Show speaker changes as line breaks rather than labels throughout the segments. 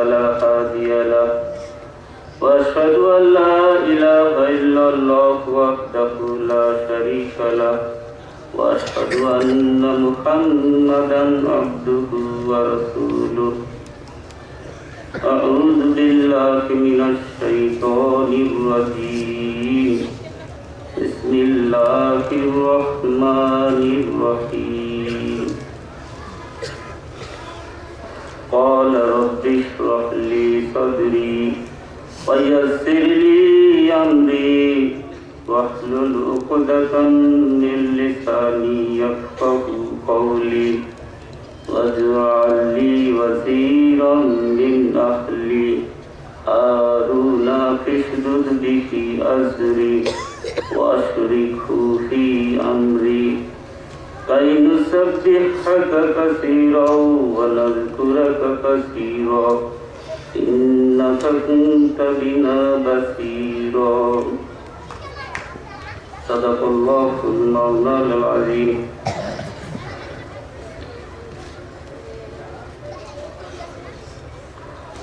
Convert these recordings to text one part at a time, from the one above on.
فلا هادي له وأشهد أن لا إله إلا الله وحده لا شريك له وأشهد أن محمدا عبده ورسوله أعوذ بالله من الشيطان الرجيم بسم الله الرحمن الرحيم قال رب اشرح لي صدري ويسر لي أمري واحلل عقدة من لساني يفقهوا قولي واجعل لي وزيرا من أهلي هارون اشدد به أزري وأشركه في أمري كي نسبحك كثيرا ونذكرك كثيرا إنك كنت بنا بصيرا صدق الله المولى العظيم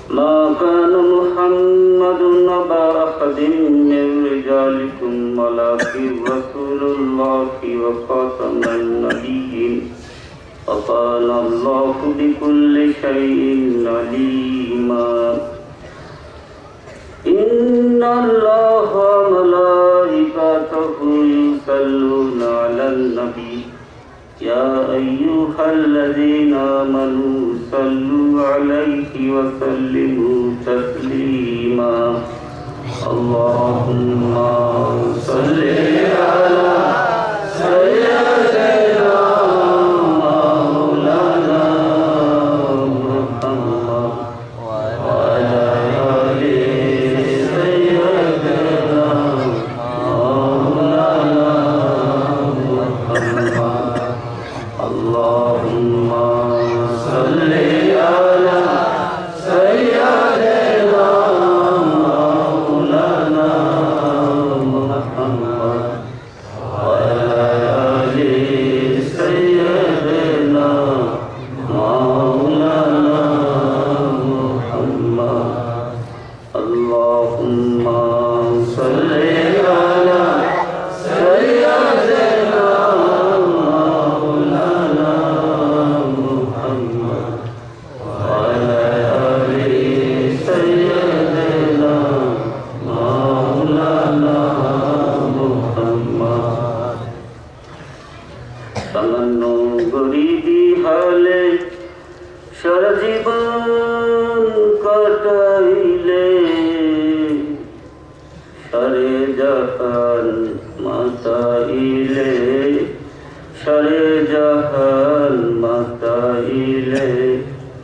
ما كان محمد أبا أحد من رجالكم ولكن رسول الله وخاتم النبيين وكان الله بكل شيء عليما إن الله وملائكته يصلون على النبي يا أيها الذين آمنوا صلوا عليه وسلموا تسليما اللهم صل على سيدنا مولانا محمد وعلى آل سيدنا مولانا محمد اللهم صل على سيدنا مولانا محمد وعلى آل سيدنا مولانا محمد اللهم صل على سيدنا مولانا محمد وعلى آل سيدنا مولانا محمد সামান্য গরিবি হালে সারা জীবন কাটাইলে সারে জাহান মাতাইলে সারে জাহান মাতাইলে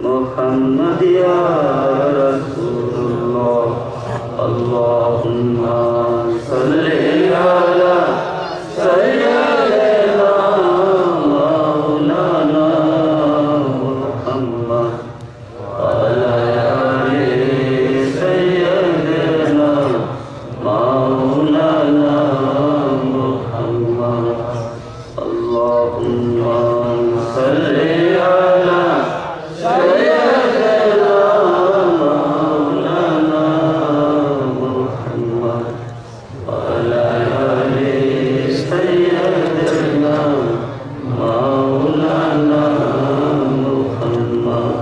মুহাম্মদ ইয়া রাসূলুল্লাহ আল্লাহুম্মা সাল্লি আলা সাইয়্যিদিনা মাওলানা মুহাম্মদ ওয়া আলা আলি সাইয়্যিদিনা মাওলানা মুহাম্মদ اللهم صل على سيدنا مولانا محمد وعلى آل سيدنا مولانا محمد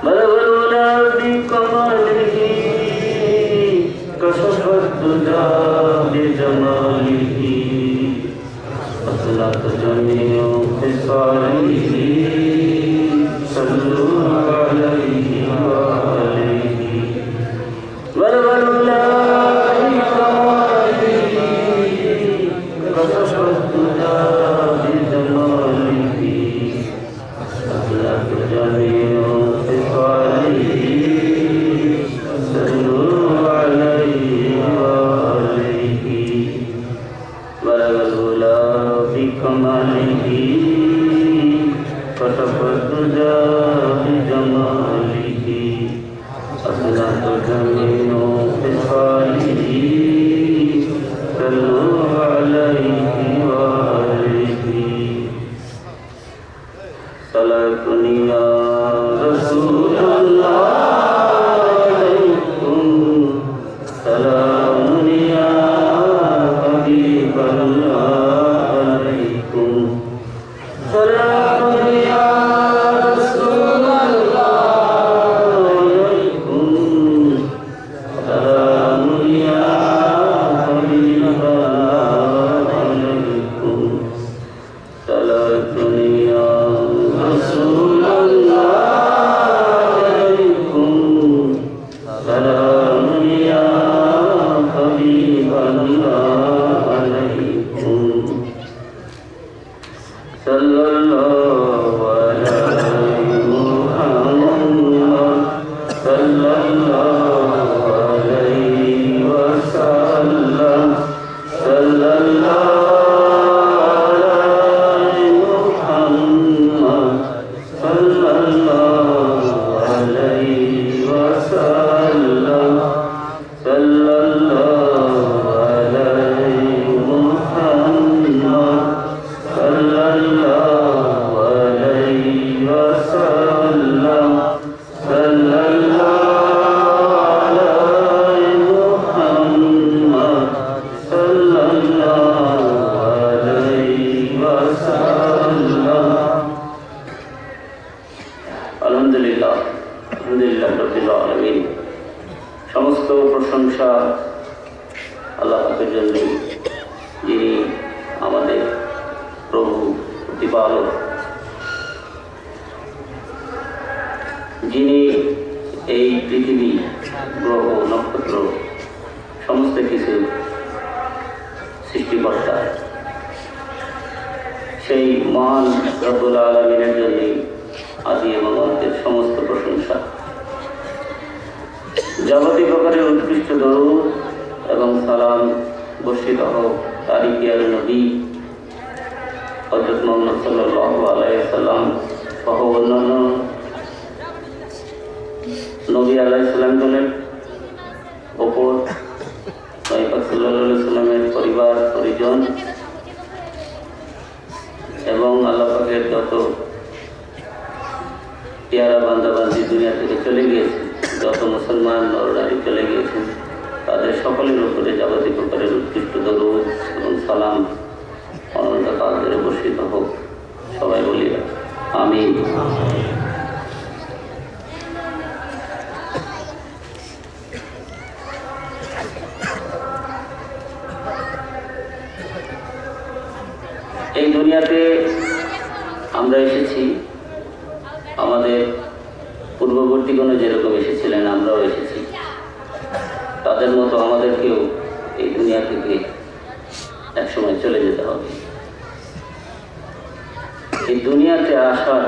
بلغنا بكماله كشف الدجى بجماله أطلق جميع خصاله صلوا عليه وآله بلغنا بكماله كشف الدجى بجماله أطلق جميع خصاله صلوا عليه وآله بلغ العلا بكماله كشف الدجى আলহামদুলিল্লাহ রাব্বিল আলামিন। সমস্ত প্রশংসা আল্লাহ পাকের জন্য, যিনি আমাদের প্রভু প্রতিপালক, যিনি এই পৃথিবী, গ্রহ, নক্ষত্র সমস্ত কিছু সৃষ্টিকর্তা। সেই মহান রব্বুল আলামিনের জন্য আদি এবং অন্তের সমস্ত প্রশংসা। যাবতীয় প্রকারের উৎকৃষ্ট দরুদ এবং সালাম বর্ষিত হোক তারই প্রিয় নবী হযরত মুহাম্মদ সাল্লাল্লাহু আলাইহি ওয়াসাল্লাম সহ অন্যান্য নবী আলাইহিস সালামের ওপর, নবী পাক সাল্লাল্লাহু আলাইহি ওয়াসাল্লামের পরিবার পরিজন এবং আল্লাহ পাকের যত পেয়ারা বান্দাবান্দি দুনিয়া থেকে চলে গিয়েছে, যত মুসলমান নরনারী চলে গিয়েছেন, তাদের সকলের উপরে যাবতীয় প্রকারের উৎকৃষ্ট দরুদ এবং সালাম অনন্তকাল ধরে বর্ষিত হোক। সবাই বলি আমিন। এই দুনিয়াতে আমরা এসেছি, আমাদের পূর্ববর্তীগণ যেরকম এসেছিলেন আমরাও এসেছি। তাদের মতো আমাদেরকেও এই দুনিয়া থেকে একসময় চলে যেতে হবে। এই দুনিয়াতে আসার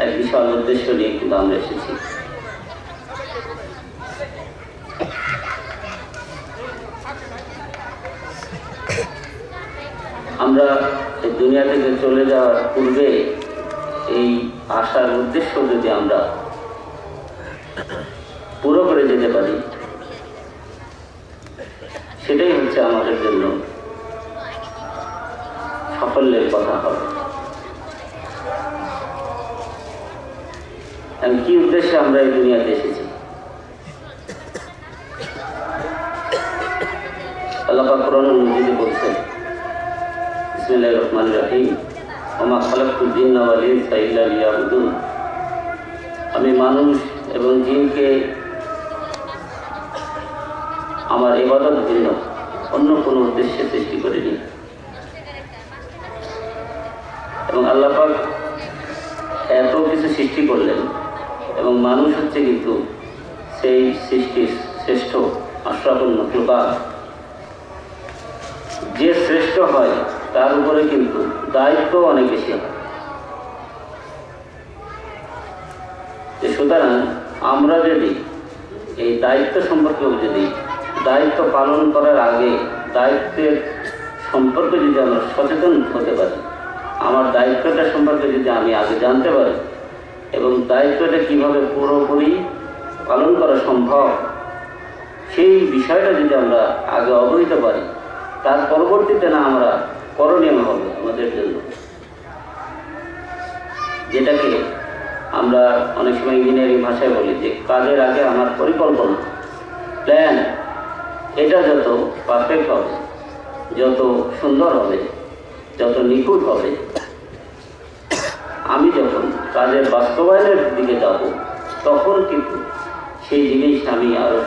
এক বিশাল উদ্দেশ্য নিয়ে কিন্তু আমরা এসেছি। আমরা এই দুনিয়া থেকে চলে যাওয়ার পূর্বে এই আসার উদ্দেশ্য যদি আমরা পুরো করে যেতে পারি, সেটাই হচ্ছে আমাদের জন্য সাফল্যের কথা হবে। কি উদ্দেশ্যে আমরা এই দুনিয়াতে এসেছি? আল্লাহ পাক কোরআনুল মাজিদে বলছেন, বিসমিল্লাহির রহমানির রহিম, ওমা খালাকতুল জিন্না ওয়াল ইনসা ইল্লা লিয়াবুদুন। আমি মানুষ এবং জিনকে আমার ইবাদত ভিন্ন অন্য কোনো উদ্দেশ্যে সৃষ্টি করিনি। এবং আল্লাহ পাক এত কিছু সৃষ্টি করলেন এবং মানুষ হচ্ছে কিন্তু সেই সৃষ্টির শ্রেষ্ঠ আশরাফুল মাখলুকাত। যে শ্রেষ্ঠ হয় তার উপরে কিন্তু দায়িত্ব অনেক বেশি হয়। সুতরাং আমরা যদি এই দায়িত্ব সম্পর্কে দায়িত্ব পালন করার আগে দায়িত্বের সম্পর্কে যদি আমরা সচেতন হতে পারি, আমার দায়িত্বটা সম্পর্কে যদি আমি আগে জানতে পারি এবং দায়িত্বটা কিভাবে পুরোপুরি পালন করা সম্ভব সেই বিষয়টা যদি আমরা আগে অবহিত পারি, তার পরবর্তীতে না আমরা করণীয় হবে আমাদের জন্য, যেটাকে আমরা অনেক সময় ইঞ্জিনিয়ারিং ভাষায় বলি যে কাজের আগে আমার পরিকল্পনা, প্ল্যান, এটা যত পারফেক্ট হবে, যত সুন্দর হবে, যত নিখুঁত হবে, আমি যখন কাজের বাস্তবায়নের দিকে যাব তখন কিন্তু সেই জিনিস আমি আরও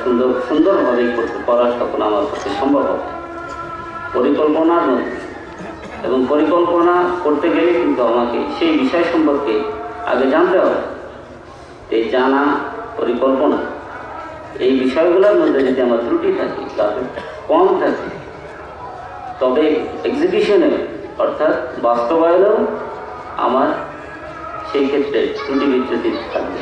সুন্দরভাবে করার তখন আমার পক্ষে সম্ভব হবে পরিকল্পনার মধ্যে। এবং পরিকল্পনা করতে গেলে কিন্তু আমাকে সেই বিষয় সম্পর্কে আগে জানতে হবে। এই জানা, পরিকল্পনা, এই বিষয়গুলোর মধ্যে যদি আমার ত্রুটি থাকে, তাতে কম থাকে, তবে এক্সিকিউশনে অর্থাৎ বাস্তবায়নেও আমার সেই ক্ষেত্রে ত্রুটি বিচ্যুতি থাকবে।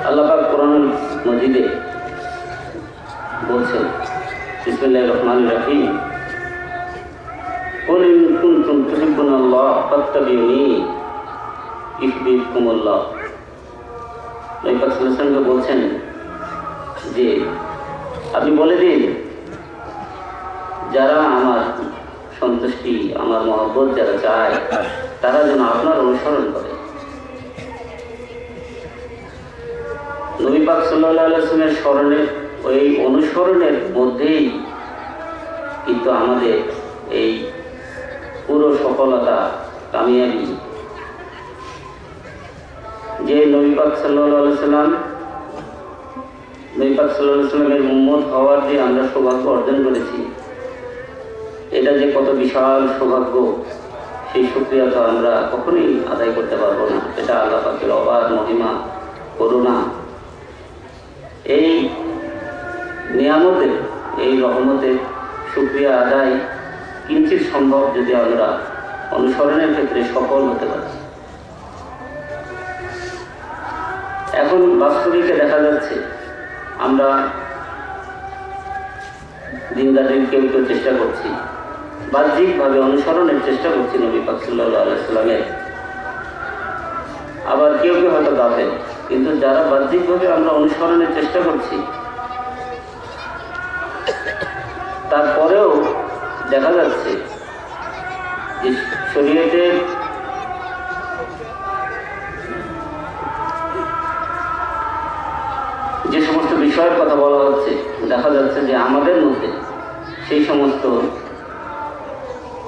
আল্লাহ পাক কোরআনুল মাজিদে বলছেন, বিসমিল্লাহির রহমানির রহিম, কুল ইন কুনতুম তুহিব্বুনাল্লাহ ফাত্তাবিউনি ইউহিব্বুকুমুল্লাহ। নবী পাক সাল্লাল্লাহু আলাইহি ওয়াসাল্লাম বলছেন যে আপনি বলে দিন, যারা আমার সন্তুষ্টি, আমার মহব্বত যারা চায়, তারা যেন আপনার অনুসরণ করে। নবী পাক সাল্লাল্লাহু আলাইহি ওয়াসাল্লামের স্মরণের ওই অনুসরণের মধ্যেই কিন্তু আমাদের এই সফলতা, কামিয়াবি। যে নবী পাক সাল্লাল্লাহু আলাইহি সাল্লাম, নবী পাক সাল্লাল্লাহু আলাইহি সাল্লামের উম্মত হওয়ার যে আমরা সৌভাগ্য অর্জন করেছি, এটা যে কত বিশাল সৌভাগ্য, সেই শুকরিয়া তো আমরা কখনোই আদায় করতে পারবো না। এটা আল্লাহ পাকের অবাধ মহিমা, করুণা। এই নিয়ামতের, এই রহমতের শুকরিয়া আদায় কিঞ্চিত সম্ভব যদি আমরা অনুসরণের ক্ষেত্রে সফল হতে পারি। এখন বাস্তবিকে দেখা যাচ্ছে আমরা দিনদারির কেউ কেউ চেষ্টা করছি, বাহ্যিকভাবে অনুসরণের চেষ্টা করছি নবী পাক সাল্লাল্লাহু আলাইহি সাল্লামের, আবার কেউ কেউ হয়তো গাফেল। কিন্তু যারা বাহ্যিকভাবে আমরা অনুসরণের চেষ্টা করছি, তারপরেও দেখা যাচ্ছে যে শরীয়তের যে সমস্ত বিষয়ের কথা বলা হচ্ছে, দেখা যাচ্ছে যে আমাদের মধ্যে সেই সমস্ত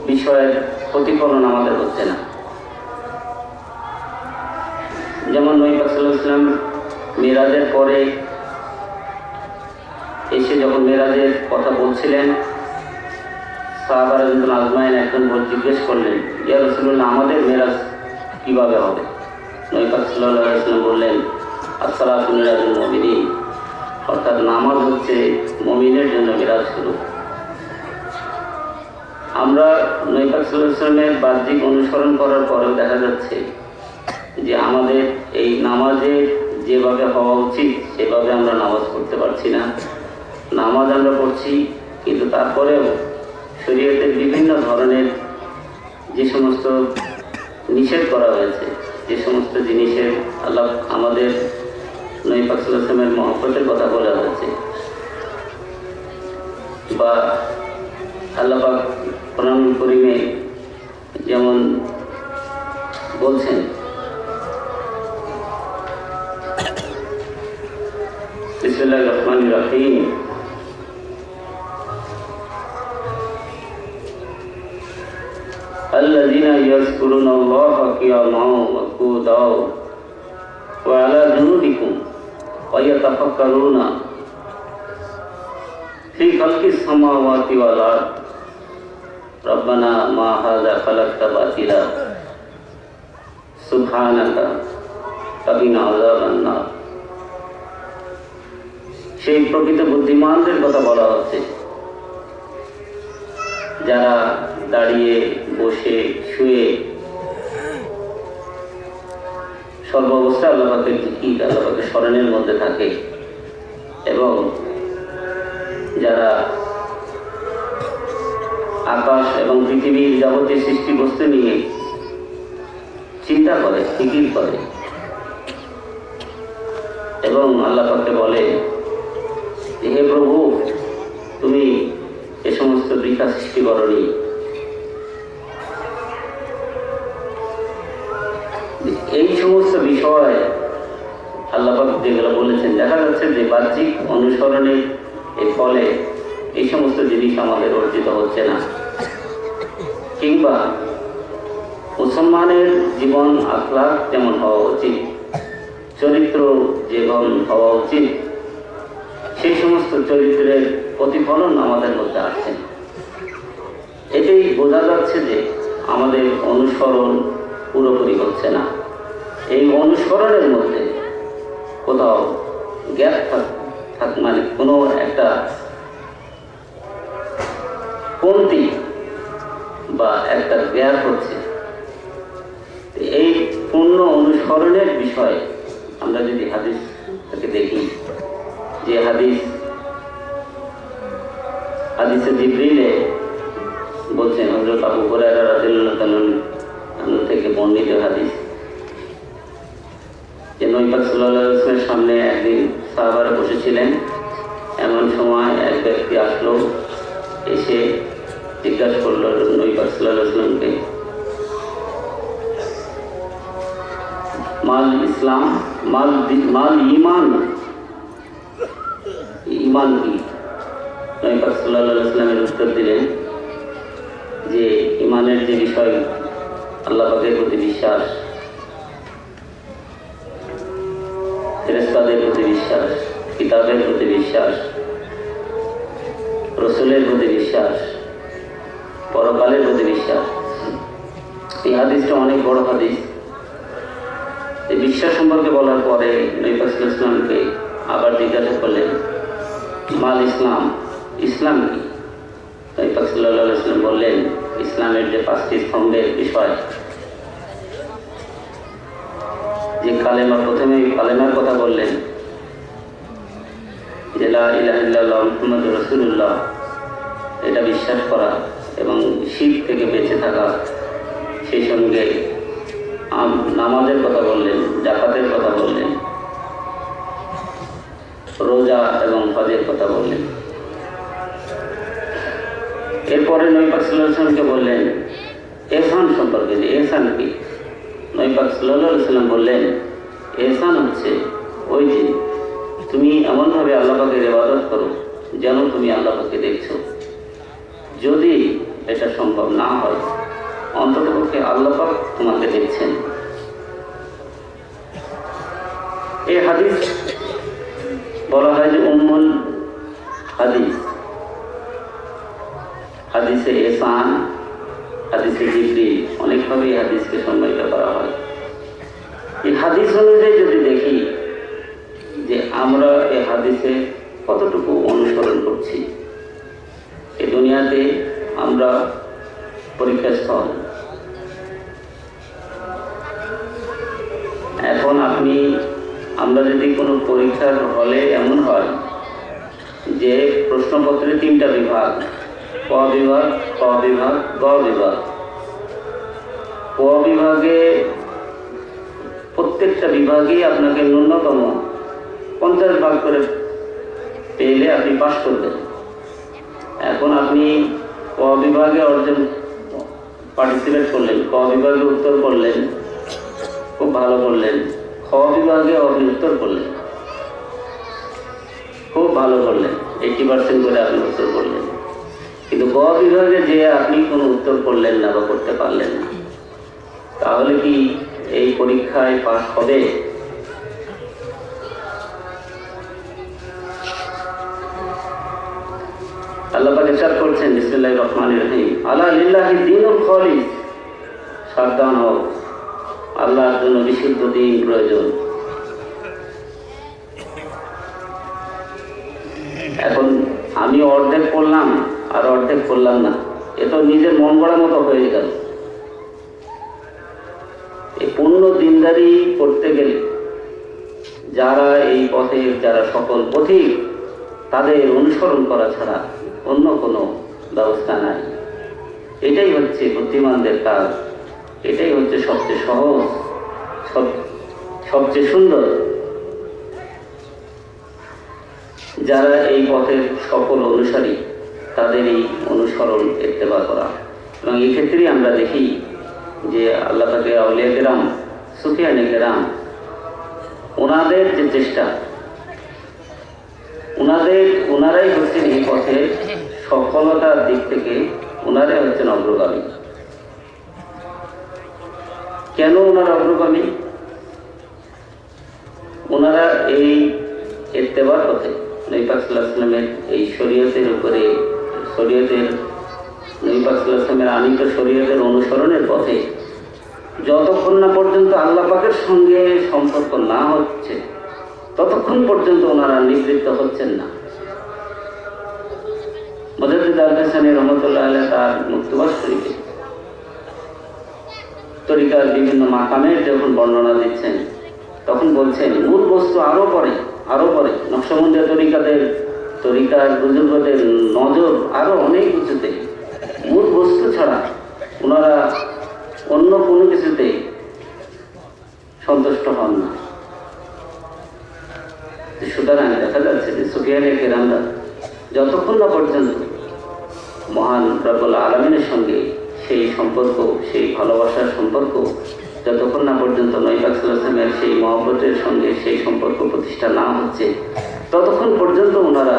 বিষয়ের প্রতিফলন আমাদের হচ্ছে না। যেমন নবী পাক সাল্লাল্লাহু আলাইহি ওয়াসাল্লাম মেরাজের পরে এসে যখন মেরাজের কথা বলছিলেন, সাহাবারা যখন আজমাইন একজন জিজ্ঞেস করলেন, ইয়া রাসূলুল্লাহ, আমাদের মেরাজ কিভাবে হবে? নবী পাক সাল্লাল্লাহু আলাইহি ওয়াসাল্লাম বললেন, আসসালাতু মিরাজুল মুমিনিন, অর্থাৎ নামাজ হচ্ছে মুমিনের জন্য মেরাজ শুরু। আমরা নবী পাক সাল্লাল্লাহু আলাইহি ওয়াসাল্লামের বাহ্যিক অনুসরণ করার পরেও দেখা যাচ্ছে যে আমাদের এই নামাজে যেভাবে হওয়া উচিত সেভাবে আমরা নামাজ পড়তে পারছি না। নামাজ আমরা পড়ছি, কিন্তু তারপরেও শরীয়তের বিভিন্ন ধরনের যে সমস্ত নিষেধ করা হয়েছে, যে সমস্ত জিনিসের আল্লাহ আমাদের নবী পাক সাল্লাল্লাহু আলাইহি ওয়াসাল্লামের মহব্বতের কথা বলা হয়েছে, বা আল্লাহ পাক কোরআনুল কারীমে যেমন বলছেন, বিসমিল্লাহির রহমানির রহিম, আল্লাযীনা ইয়াযকুরুনাল্লাহা কিয়ামান ওয়া কুউদাও ওয়া আলা জুনুবিহিম ওয়া ইয়াতাফাক্কারুনা ফি খালকিস সামাওয়াতি ওয়াল আরদ রব্বানা মা হাযা খালাকতা বাতিলা সুবহানাকা ফাকিনা আযাবান নার। সেই প্রকৃত বুদ্ধিমানদের কথা বলা হচ্ছে, যারা দাঁড়িয়ে, বসে, শুয়ে সর্বাবস্থায় আল্লাহ পাকের জিকির, আল্লাহ পাকের স্মরণের মধ্যে থাকে, এবং যারা আকাশ এবং পৃথিবীর যাবতীয় সৃষ্টি বস্তু নিয়ে চিন্তা করে, ফিকির করে, এবং আল্লাহ পাককে বলে, হে প্রভু, তুমি এ সমস্ত বৃথা সৃষ্টি করনি। এই সমস্ত বিষয় আল্লাহ পাক যেগুলো বলেছেন, দেখা যাচ্ছে যে বাহ্যিক অনুসরণের এর ফলে এই সমস্ত জিনিস আমাদের অর্জিত হচ্ছে না, কিংবা মুসলমানের জীবন আখলাক যেমন হওয়া উচিত, চরিত্র যেমন হওয়া উচিত, সেই সমস্ত চরিত্রের প্রতিফলন আমাদের মধ্যে আসছে। এতেই বোঝা যাচ্ছে যে আমাদের অনুসরণ পুরোপুরি হচ্ছে না। এই অনুসরণের মধ্যে কোথাও গ্যাপ থাক, মানে কোনো একটা কমতি বা একটা গ্যাপ হচ্ছে। এই পূর্ণ অনুসরণের বিষয়ে আমরা যদি হাদিসটাকে দেখি, যে হাদিসে জিবরিলে বলছেন, হযরত আবু হুরায়রা রাদিয়াল্লাহু তাআলা আনহু থেকে বর্ণিত হাদিস, যে নবী পাক সাল্লাল্লাহু আলাইহি ওয়াসাল্লামের সামনে একদিন সাহাবারা বসেছিলেন। এমন সময় এক ব্যক্তি আসলো, এসে জিজ্ঞাসা করলো নবী পাক সাল্লাল্লাহু আলাইহি ওয়াসাল্লামকে, মাল ইসলাম, মাল ঈমান, ঈমান কি? নবী পাক সাল্লাল্লাহু আলাইহি ওয়াসাল্লামের উত্তর দিলেন যে ঈমানের যে বিষয় আল্লাহ পাকের প্রতি বিশ্বাস, ফেরেশতাদের প্রতি বিশ্বাস, কিতাবের প্রতি বিশ্বাস, রসুলের প্রতি বিশ্বাস, পরকালের প্রতি বিশ্বাস। এই হাদিসটা অনেক বড় হাদিস। এই বিশ্বাস সম্পর্কে বলার পরে নবী পাক সাল্লাল্লাহু আলাইহি ওয়াসাল্লামকে আবার জিজ্ঞাসা করলেন, মাল ইসলাম, ইসলাম কি? নবী পাক সাল্লাল্লাহু আলাইহি ওয়াসাল্লাম বললেন, ইসলামের যে 5টি স্তম্ভের বিষয়, যে কালেমা, প্রথমে কালেমার কথা বললেন, যে লা ইলাহা ইল্লাল্লাহ মুহাম্মাদুর রাসূলুল্লাহ, এটা বিশ্বাস করা এবং শিরক থেকে বেঁচে থাকা। সেই সঙ্গে নামাজের কথা বললেন, যাকাতের কথা বললেন, রোজা এবং হজের কথা বললেন। এরপরে নবী পাক সাল্লাল্লাহু আলাইহি ওয়াসাল্লামকে বললেন ইহসান সম্পর্কে, যে ইহসান কি? নবী পাক সাল্লাল্লাহু আলাইহি ওয়াসাল্লাম বললেন, ইহসান হচ্ছে ওই যে তুমি এমনভাবে আল্লাহ পাকের ইবাদত করো যেন তুমি আল্লাহ পাককে দেখছো। যদি এটা সম্ভব না হয়, অন্ততপক্ষে আল্লাহ পাক তোমাকে দেখছেন। এই হাদিস বলা হয় যে উম্মুল হাদিস, হাদিসে ইহসান, হাদিসে জিবরিল, অনেকভাবে এই হাদিসকে সম্মানিত করা হয়। এই হাদিস অনুযায়ী যদি দেখি যে আমরা এই হাদিসে কতটুকু অনুসরণ করছি, এই দুনিয়াতে আমরা পরীক্ষাস্থল। এখন আমরা যদি কোনো পরীক্ষার হলে এমন হয় যে প্রশ্নপত্রে 3টা বিভাগ, ক বিভাগ, খ বিভাগ, গ বিভাগ। ক বিভাগে প্রত্যেকটা বিভাগেই আপনাকে ন্যূনতম 50 ভাগ করে পেলে আপনি পাস করবেন। এখন আপনি ক বিভাগে পার্টিসিপেট করলেন, ক বিভাগে উত্তর করলেন, খুব ভালো করলেন। খ বিভাগে আপনি উত্তর করলেন, খুব ভালো করলেন, 80% করে আপনি উত্তর করলেন। কিন্তু গ বিভাগে যে আপনি কোনো উত্তর করলেন না বা করতে পারলেন না, তাহলে কি এই পরীক্ষায় পাস হবে? আল্লাহ পাক ইরশাদ করছেন, বিসমিল্লাহির রহমানির রহিম, আলা লিল্লাহি দীনুল খালিস, সাবধান হও, আল্লাহর জন্য বিশুদ্ধ দ্বীন প্রয়োজন। এখন আমি অর্ধেক করলাম আর অর্ধেক করলাম না, এ তো নিজের মন গড়া মতো হয়ে গেল। এই পূর্ণ দিনদারি করতে গেলে যারা এই পথে, যারা সকল পথিক, তাদের অনুসরণ করা ছাড়া অন্য কোনো ব্যবস্থা নাই। এটাই হচ্ছে বুদ্ধিমানদের কাজ, এটাই হচ্ছে সবচেয়ে সহজ, সবচেয়ে সুন্দর। যারা এই পথের সকল অনুসারী, তাদের এই অনুসরণ ইত্তেবা করা। এবং এই ক্ষেত্রেই আমরা দেখি যে আল্লাহ পাকের আউলিয়া কেরাম, সুফিয়ানে কেরাম, ওনাদের যে চেষ্টা, ওনারাই হচ্ছেন এই পথের সফলতার দিক থেকে ওনারাই হচ্ছেন অগ্রগামী। কেন ওনারা অগ্রগামী? ওনারা এই ইত্তেবার পথে, নবী পাক সাল্লাল্লাহু আলাইহি ওয়াসাল্লামের এই শরীয়তের উপরে, নবী পাক সাল্লাল্লাহু আলাইহি ওয়াসাল্লামের আনিত শরীয়তের অনুসরণের পথে যতক্ষণ না পর্যন্ত আল্লাহ পাকের সঙ্গে সম্পর্ক না হচ্ছে, ততক্ষণ পর্যন্ত ওনারা নিবৃত্ত হচ্ছেন না। মুজাদ্দিদ আল-কাসানি রহমাতুল্লাহ আলাইহি তার মুক্তবাস শরীফে তরিকার বিভিন্ন মাকামের যখন বর্ণনা দিচ্ছেন, তখন বলছেন মূল বস্তু আরো পরে নকশবন্দিয়া তরিকার বুজুর্গদের নজর আরো অনেক কিছুতে, মূল বস্তু ছাড়া ওনারা অন্য কোনো কিছুতে সন্তুষ্ট হন না। সুতরাং দেখা যাচ্ছে যে সুফিয়ানে কেরামরা যতক্ষণ না পর্যন্ত মহান রব্বুল আলামিনের সঙ্গে সেই সম্পর্ক, সেই ভালোবাসার সম্পর্ক, যতক্ষণ না পর্যন্ত নবী পাক সাল্লাল্লাহু আলাইহি ওয়াসাল্লামের সেই মহব্বতের সঙ্গে সেই সম্পর্ক প্রতিষ্ঠা না হচ্ছে, ততক্ষণ পর্যন্ত ওনারা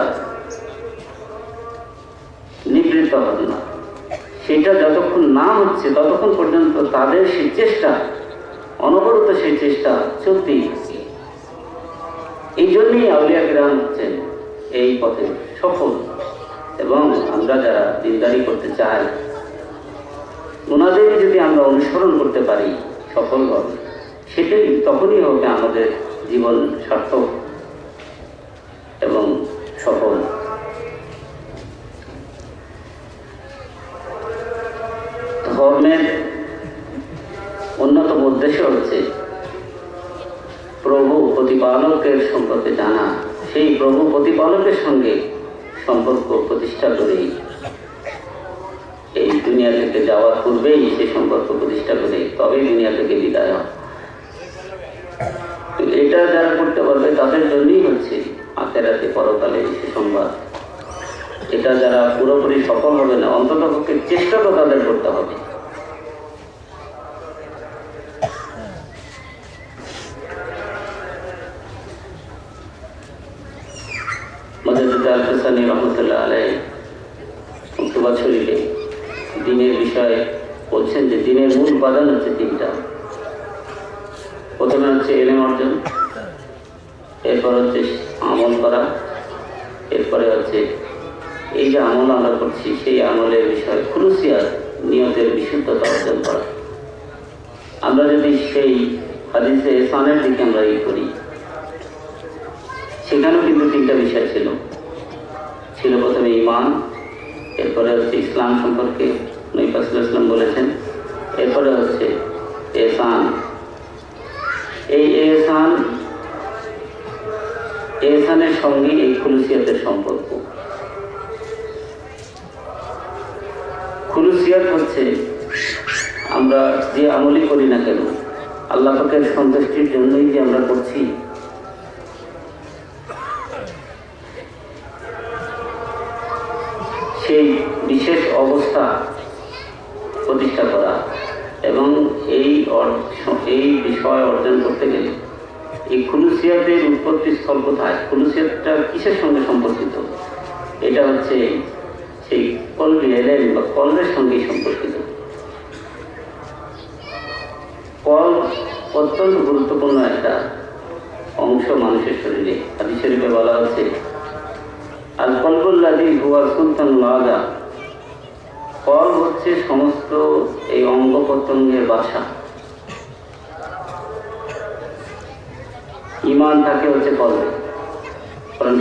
নিবৃত্ত হন না। সেটা যতক্ষণ না হচ্ছে ততক্ষণ পর্যন্ত তাদের সেই চেষ্টা, অনবরত সেই চেষ্টা চলতেই থাকে। এই জন্যই আউলিয়া কিরাম হচ্ছেন এই পথে সফল। এবং আমরা যারা দিনদারি করতে চাই, ওনাদের যদি আমরা অনুসরণ করতে পারি সফলভাবে, সেটাই তখনই হবে আমাদের জীবন সার্থক এবং সফল। ধর্মের অন্যতম উদ্দেশ্য হচ্ছে প্রভু প্রতিপালকের সম্পর্কে জানা, সেই প্রভু প্রতিপালকের সঙ্গে সম্পর্ক প্রতিষ্ঠা করেই এই দুনিয়া থেকে যাওয়ার পূর্বেই সেই সম্পর্ক প্রতিষ্ঠা করে তবেই দুনিয়া থেকে বিদায় হয়। এটা যারা করতে পারবে তাদের জন্যই হচ্ছে আখেরাতে পরকালে সে সংবাদ। এটা যারা পুরোপুরি সফল হবে না, অন্তত পক্ষে চেষ্টা তো তাদের করতে হবে। রহমতুল্লাহ আলাইহি মুক্তবাদ শরীফে দিনের বিষয়ে বলছেন যে দিনের মূল উপাদান হচ্ছে তিনটা। প্রথমে হচ্ছে ইলম অর্জন, এরপর হচ্ছে আমল করা, এরপরে হচ্ছে এই যে আমল আমরা করছি সেই আমলের বিষয়ে খুলুসিয়াত, নিয়তের বিশুদ্ধতা অর্জন করা। আমরা যদি সেই হাদিসে ইহসানের দিকে আমরা করি, সেখানেও কিন্তু তিনটা বিষয় ছিল। প্রথমে ঈমান, এরপরে হচ্ছে ইসলাম সম্পর্কে নবী পাক সাল্লাল্লাহু আলাইহি ওয়াসাল্লাম বলেছেন, এরপরে হচ্ছে ইহসান। এই ইহসানের সঙ্গে এই খুলুসিয়াতের সম্পর্ক। খুলুসিয়াত হচ্ছে আমরা যে আমলই করি না কেন আল্লাহ পাকের সন্তুষ্টির জন্যই যে আমরা করছি, সেই বিশেষ অবস্থা প্রতিষ্ঠা করা। এবং এই বিষয় অর্জন করতে গেলে এই খুলুসিয়াতের উৎপত্তি স্থল কোথায়, খুলুসিয়াতটা কিসের সঙ্গে সম্পর্কিত? এটা হচ্ছে সেই কলবি ইলম বা কলবের সঙ্গেই সম্পর্কিত। কল অত্যন্ত গুরুত্বপূর্ণ একটা অংশ মানুষের শরীরে। হাদিস শরীফে বলা হচ্ছে আল কলবুল্লাযী হুয়া সুলতানুল আযা, কলব হচ্ছে সমস্ত এই অঙ্গ প্রত্যঙ্গের বাসা। ঈমান থাকে হচ্ছে কলবে। কোরআন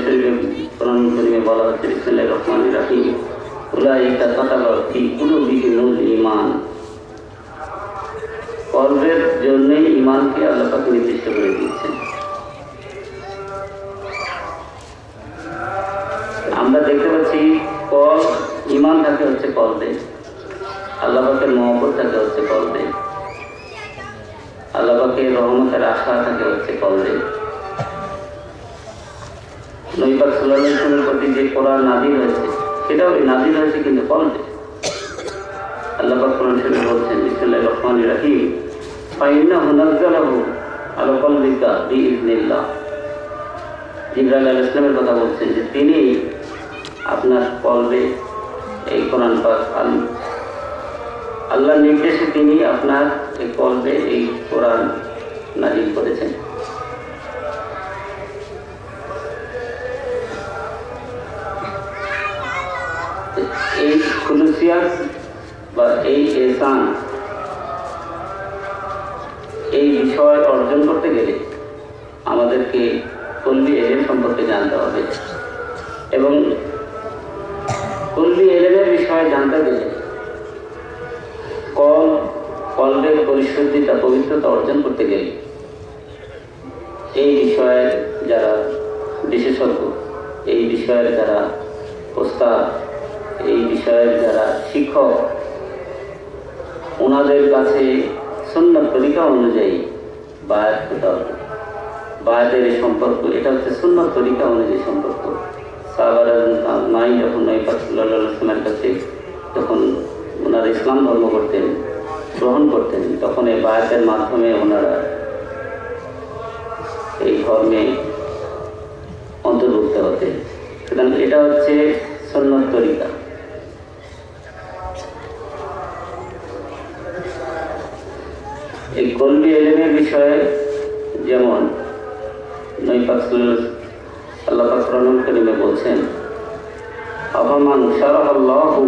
শরীফে বলা হচ্ছে বিসমিল্লাহির রহমানির রহিম উলাইকা কাতাবা ফি কুলুবিহিমুল ঈমান। কলবের জন্যই ঈমানকে আল্লাহ পাক নির্দিষ্ট করে দিয়েছেন। আমরা দেখতে পাচ্ছি ঈমান থাকে হচ্ছে কলবে, আল্লাহ পাকের মহব্বত থাকে হচ্ছে কলবে, আল্লাহ পাকের রহমতের আশা থাকে হচ্ছে কলবে। নবী পাক সাল্লাল্লাহু আলাইহি ওয়াসাল্লামের প্রতি যে কোরআন নাযিল হয়েছে সেটাও নাযিল হয়েছে কিন্তু কলবে। আল্লাহ পাক কোরআন শরীফে বলছেন বিসমিল্লাহির রহমানির রহিম ফাইন্নাহু নাযালাহু আলা কলবিকা বিইذنিল্লাহ। জিবরাইল আলাইহিস সালামের কথা বলছেন যে তিনি আপনার কলবে এই কোরআন পাক আল্লাহর নির্দেশে তিনি আপনার এই কলবে এই কোরআন নাযিল করেছেন। এই খুলুসিয়াত বা এই ইহসান, এই বিষয় অর্জন করতে গেলে আমাদেরকে কলবি ইলম সম্পর্কে জানতে হবে। এবং কলবি ইলমের বিষয়ে জানতে গেলে কলবের পরিশুদ্ধিতা, পবিত্রতা অর্জন করতে গেলে এই বিষয়ে যারা বিশেষজ্ঞ, এই বিষয়ের যারা ওস্তাদ, এই বিষয়ের যারা শিক্ষক, ওনাদের কাছে সুন্নাত তরিকা অনুযায়ী বায়াত হতে হবে। বায়াতের এই সম্পর্ক, এটা হচ্ছে সুন্নাত তরিকা অনুযায়ী সম্পর্ক। সাহাবারা নাই যখন নবী পাক সাল্লাল্লাহু আলাইহি ওয়াসাল্লামের কাছে যখন ওনারা ইসলাম ধর্ম গ্রহণ করতেন, তখন এই বায়াতের মাধ্যমে ওনারা এই ধর্মে অন্তর্ভুক্ত হতেন। সুতরাং এটা হচ্ছে সুন্নাত তরিকা। এই কলবি ইলমের বিষয়ে যেমন আল্লাহ পাক কোরআনুল কারীমে বলছেন, আফামান শারাহাল্লাহু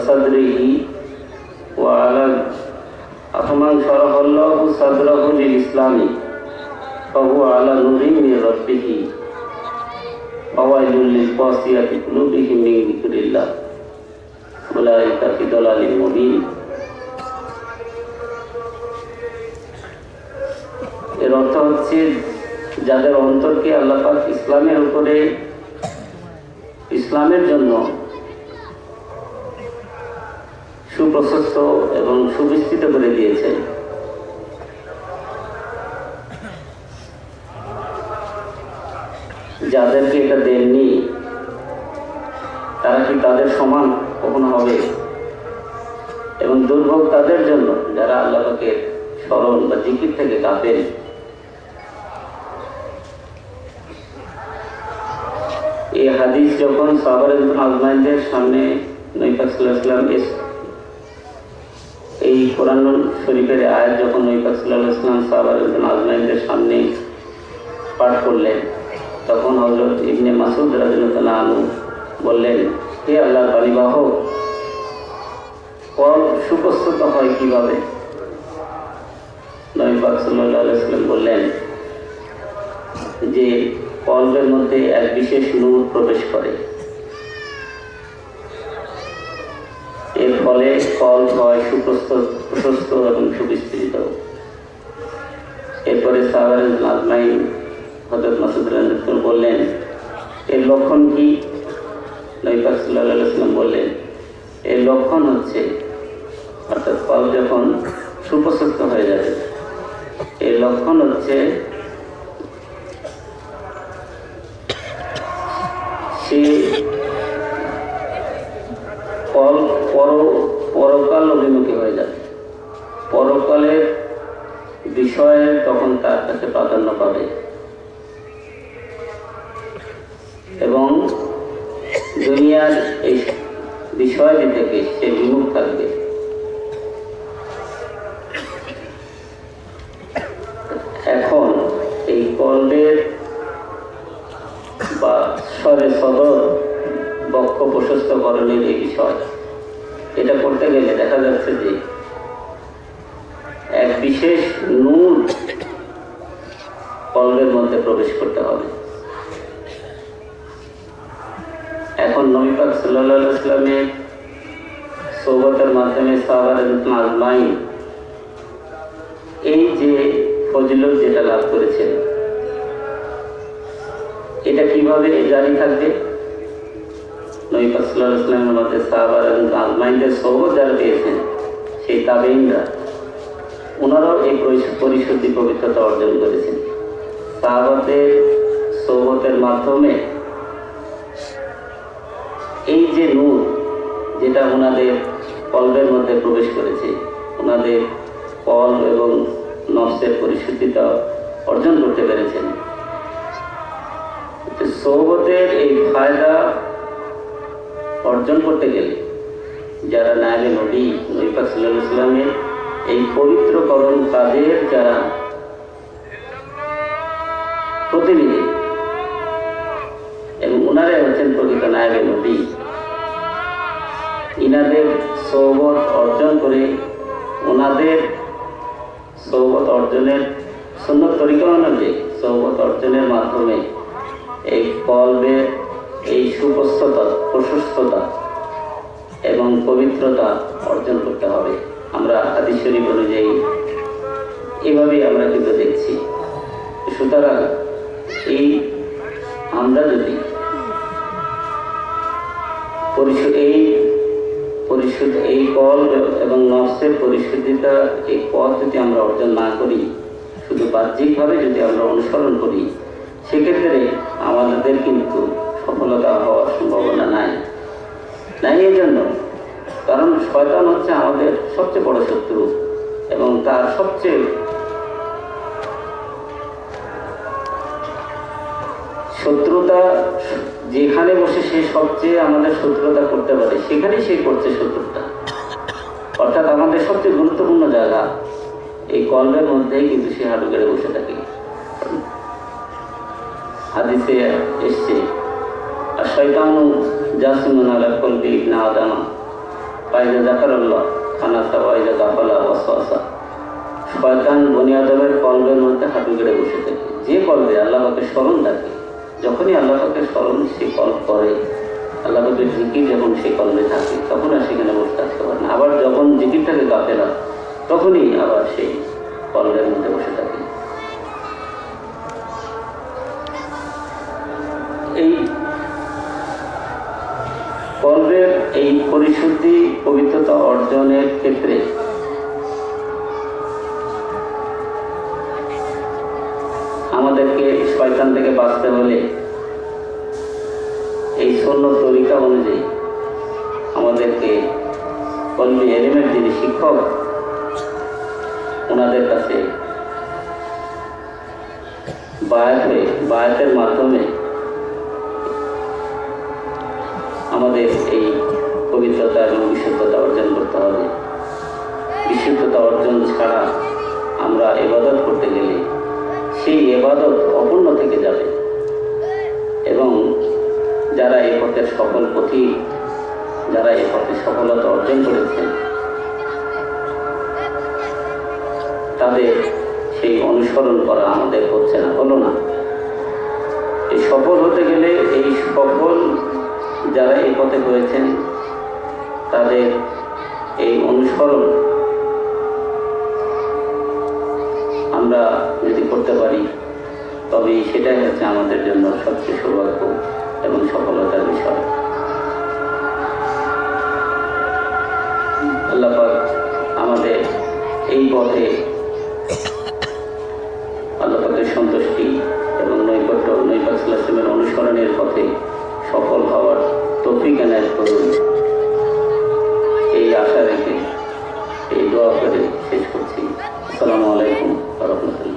সাদরিহি ওয়া আলা আফামান শারাহাল্লাহু সাদরাহু লিল ইসলামি ফাহুয়া আলা নূরিন মির রাব্বিহি ফাওয়াইলুল লিল কাসিয়াতি কুলুবিহিম মিন যিকরিল্লাহ উলাইকা ফি দালালিন মুবিন। এর অর্থ হচ্ছে, যাদের অন্তরকে আল্লাহ পাক ইসলামের উপরে, ইসলামের জন্য সুপ্রশস্ত এবং সুবিস্তৃত করে দিয়েছেন, যাদেরকে এটা দেননি তারা কি তাদের সমান কখনো হবে? এবং দুর্ভোগ তাদের জন্য যারা আল্লাহ পাকের স্মরণ বা জিকির থেকে গাফেল। এই হাদিস যখন সাহাবায়ে আজমাইনদের সামনে নবী পাক সাল্লাল্লাহু আলাইহি ওয়াসাল্লাম এই কোরআন শরীফের আয়াত যখন নবী পাক সাল্লাল্লাহু আলাইহি ওয়াসাল্লাম সাহাবায়ে আজমাইনদের সামনে পাঠ করলেন, তখন হযরত ইবনে মাসউদ রাদিয়াল্লাহু আনহু বললেন, হে আল্লাহর বাণীবাহক, কল সুপ্রস্তুত হয় কিভাবে? নবী পাক সাল্লাল্লাহু আলাইহি ওয়াসাল্লাম বললেন যে কলবের মধ্যে এক বিশেষ নূর প্রবেশ করে, এর ফলে কলব হয় সুপ্রশস্ত এবং সুবিস্তৃত। এরপরে সাহাবায়ে আজমাইন হযরত মাসউদ রাদিয়াল্লাহু আনহু বললেন, এর লক্ষণ কি? নবী পাক সাল্লাল্লাহু আলাইহি ওয়াসাল্লাম বললেন, এর লক্ষণ হচ্ছে, অর্থাৎ কলব যখন সুপ্রশস্ত হয়ে যাবে, এর লক্ষণ হচ্ছে সে পরকাল অভিমুখী হয়ে যাবে। পরকালের বিষয়ে তখন তার কাছে প্রাধান্য পাবে এবং দুনিয়ার এই বিষয়টি থেকে সে বিমুখ থাকবে। এখন এই কলবের বা সদর বক্ষ প্রশস্তকরণের এই বিষয়, এটা করতে গেলে দেখা যাচ্ছে যে এক বিশেষ নূর কলবের মধ্যে প্রবেশ করতে হবে। এখন নবী পাক সাল্লাল্লাহু আলাইহি ওয়াসাল্লামের সোহবতের মাধ্যমে সাহাবায়ে আজমাইন এই যে ফজিলত যেটা লাভ করেছেন, এটা কিভাবে জারি থাকবে? নবী পাক সাল্লাল্লাহু আলাইহি ওয়াসাল্লামের মধ্যে সাহাবায়ে আজমাইনদের সোহবত যারা পেয়েছেন, সেই তাবেঈনরা, ওনারাও এই পরিশুদ্ধি পবিত্রতা অর্জন করেছেন। সাহাবাদের সোহবতের মাধ্যমে এই যে নূর যেটা ওনাদের কলবের মধ্যে প্রবেশ করেছে, ওনাদের কলব এবং নফসের পরিশুদ্ধিতা অর্জন করতে পেরেছেন। সোহবতের এই ফায়দা অর্জন করতে গেলে যারা নায়েবে নবী পাক সাল্লাল্লাহু আলাইহি ওয়াসাল্লামের এই পবিত্রকরণ কাজের যারা প্রতিনিধি এবং ওনারাই হচ্ছেন প্রকৃত নায়েবে নবী, ইনাদের সোহবত অর্জন করে, ওনাদের সোহবত অর্জনের সুন্নত তরিকা অনুযায়ী সোহবত অর্জনের মাধ্যমে এই কলবের এই প্রশস্ততা এবং পবিত্রতা অর্জন করতে হবে। আমরা হাদিস শরীফ অনুযায়ী এভাবেই আমরা কিন্তু দেখছি। সুতরাং আমরা যদি এই কলব এবং নফসের পরিশুদ্ধিতা, এই পথ যদি আমরা অর্জন না করি, শুধু বাহ্যিকভাবে যদি আমরা অনুসরণ করি, সেক্ষেত্রে আমাদের কিন্তু সফলতা হওয়ার সম্ভাবনা নাই। এই জন্য, কারণ শয়তান হচ্ছে আমাদের সবচেয়ে বড় শত্রু এবং তার সবচেয়ে শত্রুতা যেখানে বসে সে সবচেয়ে আমাদের শত্রুতা করতে পারে সেখানেই সে করছে শত্রুতা। অর্থাৎ আমাদের সবচেয়ে গুরুত্বপূর্ণ জায়গা এই কলবের মধ্যেই কিন্তু সে হাঁটু গেড়ে বসে থাকে। হাদিসে এসছে আর শয়তানু জাসিমুন আলা কলবি ইবনে আদম ফাইজা যাকারাল্লাহ খানাসা ওয়াইজা গাফালা ওয়াসওয়াসা। শয়তান বনি আদমের কলবের মধ্যে হাঁটু গেড়ে বসে থাকে। যে কলবে আল্লাহ পাকের স্মরণ থাকে, যখনই আল্লাহ পাকের স্মরণ সে কল্প করে, আল্লাহ পাকের জিকির যখন সে কলবে থাকে তখন আর সেখানে বসে থাকতে পারে না। আবার যখন জিকিরটাকে গাফেলা তখনই আবার সেই কলবের মধ্যে বসে থাকে। এই কলবের এই পরিশুদ্ধি পবিত্রতা অর্জনের ক্ষেত্রে আমাদেরকে শয়তান থেকে বাঁচতে হলে এই সুন্নত তরিকা অনুযায়ী আমাদেরকে কলবি এলিমের যিনি শিক্ষক ওনাদের কাছে বায়াতের মাধ্যমে আমাদের এই পবিত্রতা এবং বিশুদ্ধতা অর্জন করতে হবে। বিশুদ্ধতা অর্জন ছাড়া আমরা ইবাদত করতে গেলে সেই ইবাদত অপূর্ণ থেকে যাবে এবং যারা এই পথের সফল পথিক, যারা এই পথে সফলতা অর্জন করেছেন তাদের সেই অনুসরণ করা আমাদের হচ্ছে না, হলো না। এই সফল হতে গেলে এই সফল যারা এই পথে হয়েছেন তাদের এই অনুসরণ আমরা যদি করতে পারি তবে সেটাই হচ্ছে আমাদের জন্য সবচেয়ে সৌভাগ্য এবং সফলতার বিষয়। আল্লাহ পাক আমাদের এই পথে আল্লাহ পাকের সন্তুষ্টি এবং নবী সাল্লাল্লাহু আলাইহি ওয়াসাল্লামের অনুসরণের পথে সফল হওয়ার তৌফিক এনায়েত করুন, এই আশা রেখে এই দোয়া করে শেষ করছি। আসসালামু আলাইকুম ওয়া রাহমাতুল্লাহ।